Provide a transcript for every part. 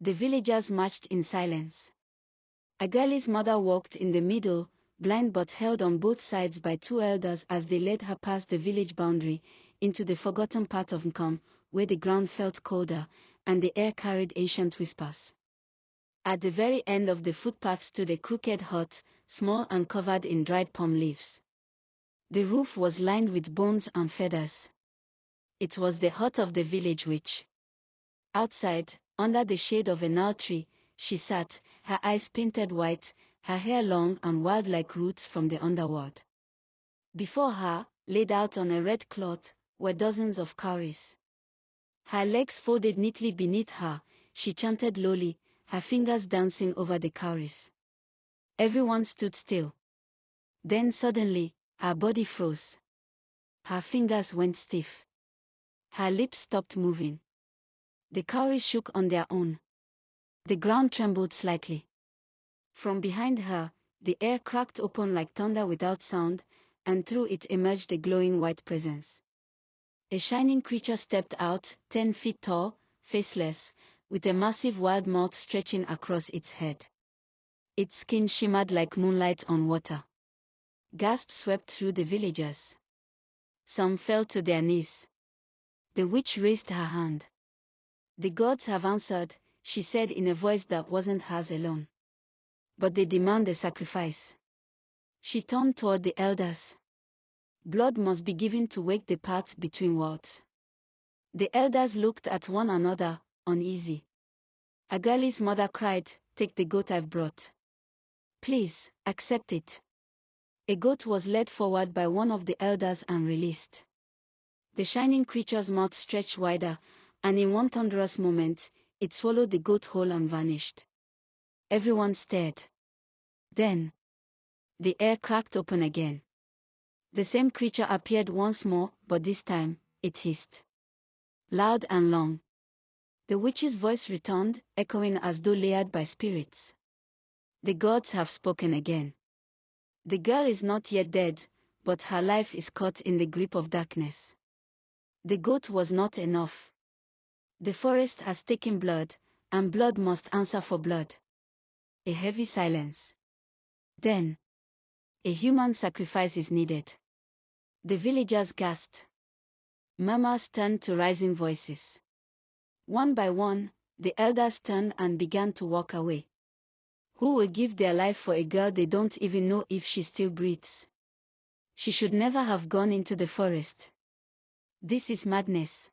The villagers marched in silence. Agirly's mother walked in the middle, blind but held on both sides by two elders as they led her past the village boundary, into the forgotten part of Nkom, where the ground felt colder, and the air carried ancient whispers. At the very end of the footpath stood a crooked hut, small and covered in dried palm leaves. The roof was lined with bones and feathers. It was the hut of the village witch. Outside, under the shade of a gnarled tree, she sat, her eyes painted white, her hair long and wild like roots from the underworld. Before her, laid out on a red cloth, were dozens of cowries. Her legs folded neatly beneath her, she chanted lowly, her fingers dancing over the cowries. Everyone stood still. Then suddenly, her body froze. Her fingers went stiff. Her lips stopped moving. The cowries shook on their own. The ground trembled slightly. From behind her, the air cracked open like thunder without sound, and through it emerged a glowing white presence. A shining creature stepped out, 10 feet tall, faceless, with a massive wild mouth stretching across its head. Its skin shimmered like moonlight on water. Gasps swept through the villagers. Some fell to their knees. The witch raised her hand. "The gods have answered," she said in a voice that wasn't hers alone. "But they demand a sacrifice." She turned toward the elders. "Blood must be given to wake the path between worlds." The elders looked at one another, uneasy. Agirly's mother cried, "Take the goat I've brought. Please, accept it." A goat was led forward by one of the elders and released. The shining creature's mouth stretched wider, and in one thunderous moment, it swallowed the goat whole and vanished. Everyone stared. Then, the air cracked open again. The same creature appeared once more, but this time, it hissed. Loud and long. The witch's voice returned, echoing as though layered by spirits. "The gods have spoken again. The girl is not yet dead, but her life is caught in the grip of darkness." The goat was not enough. The forest has taken blood, and blood must answer for blood. A heavy silence. Then, a human sacrifice is needed. The villagers gasped. Murmurs turned to rising voices. One by one, the elders turned and began to walk away. Who will give their life for a girl they don't even know if she still breathes? She should never have gone into the forest. This is madness.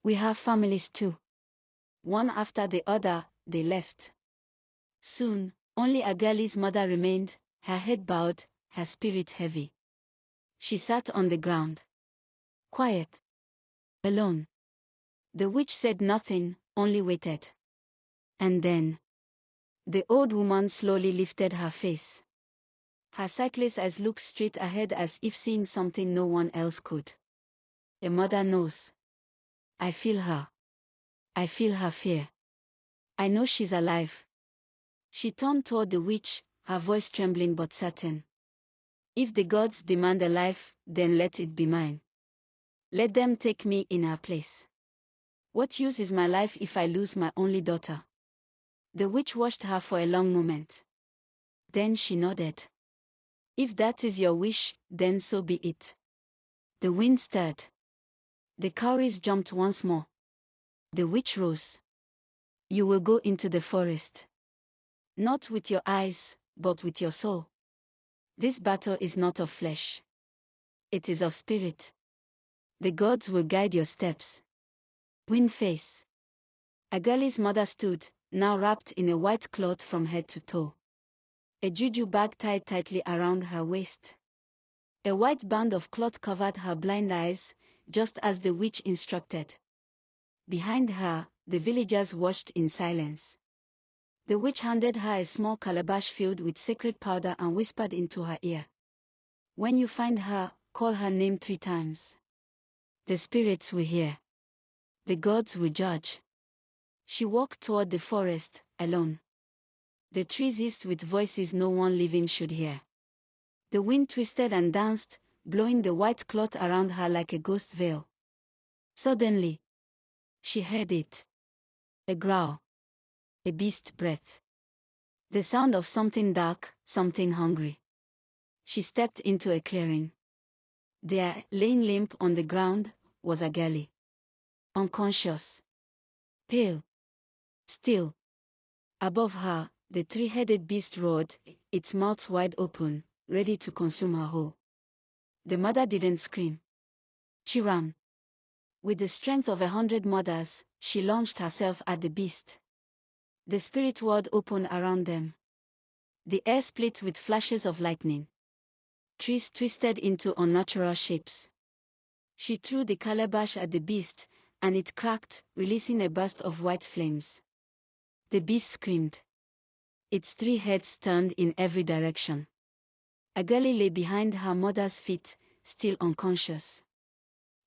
We have families too. One after the other, they left. Soon, only Agirly's mother remained, her head bowed, her spirit heavy. She sat on the ground. Quiet. Alone. The witch said nothing, only waited. And then, the old woman slowly lifted her face. Her sightless eyes looked straight ahead as if seeing something no one else could. "A mother knows. I feel her. I feel her fear. I know she's alive." She turned toward the witch, her voice trembling but certain. "If the gods demand a life, then let it be mine. Let them take me in her place. What use is my life if I lose my only daughter?" The witch watched her for a long moment. Then she nodded. "If that is your wish, then so be it." The wind stirred. The cowries jumped once more. The witch rose. "You will go into the forest. Not with your eyes, but with your soul. This battle is not of flesh. It is of spirit. The gods will guide your steps." Wind face. Agirly's mother stood, now wrapped in a white cloth from head to toe. A juju bag tied tightly around her waist. A white band of cloth covered her blind eyes, just as the witch instructed. Behind her, the villagers watched in silence. The witch handed her a small calabash filled with sacred powder and whispered into her ear. "When you find her, call her name 3 times. The spirits will hear. The gods will judge." She walked toward the forest, alone. The trees hissed with voices no one living should hear. The wind twisted and danced, blowing the white cloth around her like a ghost veil. Suddenly, she heard it. A growl. A beast's breath. The sound of something dark, something hungry. She stepped into a clearing. There, laying limp on the ground, was Agirly. Unconscious. Pale. Still. Above her, the three-headed beast roared, its mouth wide open, ready to consume her whole. The mother didn't scream. She ran. With the strength of 100 mothers, she launched herself at the beast. The spirit world opened around them. The air split with flashes of lightning. Trees twisted into unnatural shapes. She threw the calabash at the beast, and it cracked, releasing a burst of white flames. The beast screamed. Its three heads turned in every direction. Agirly lay behind her mother's feet, still unconscious.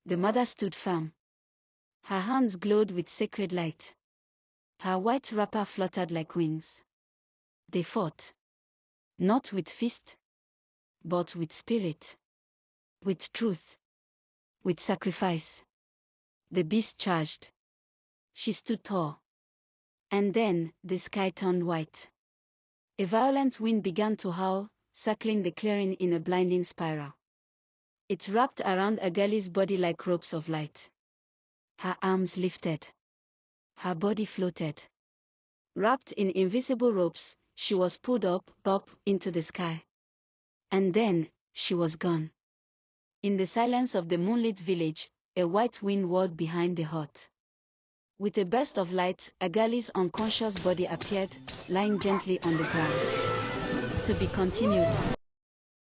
The mother stood firm. Her hands glowed with sacred light. Her white wrapper fluttered like wings. They fought. Not with fist, but with spirit. With truth. With sacrifice. The beast charged. She stood tall. And then, the sky turned white. A violent wind began to howl, circling the clearing in a blinding spiral. It wrapped around Agirly's body like ropes of light. Her arms lifted. Her body floated. Wrapped in invisible ropes, she was pulled up into the sky. And then, she was gone. In the silence of the moonlit village, a white wind whirled behind the hut. With a burst of light, Agirly's unconscious body appeared, lying gently on the ground. To be continued.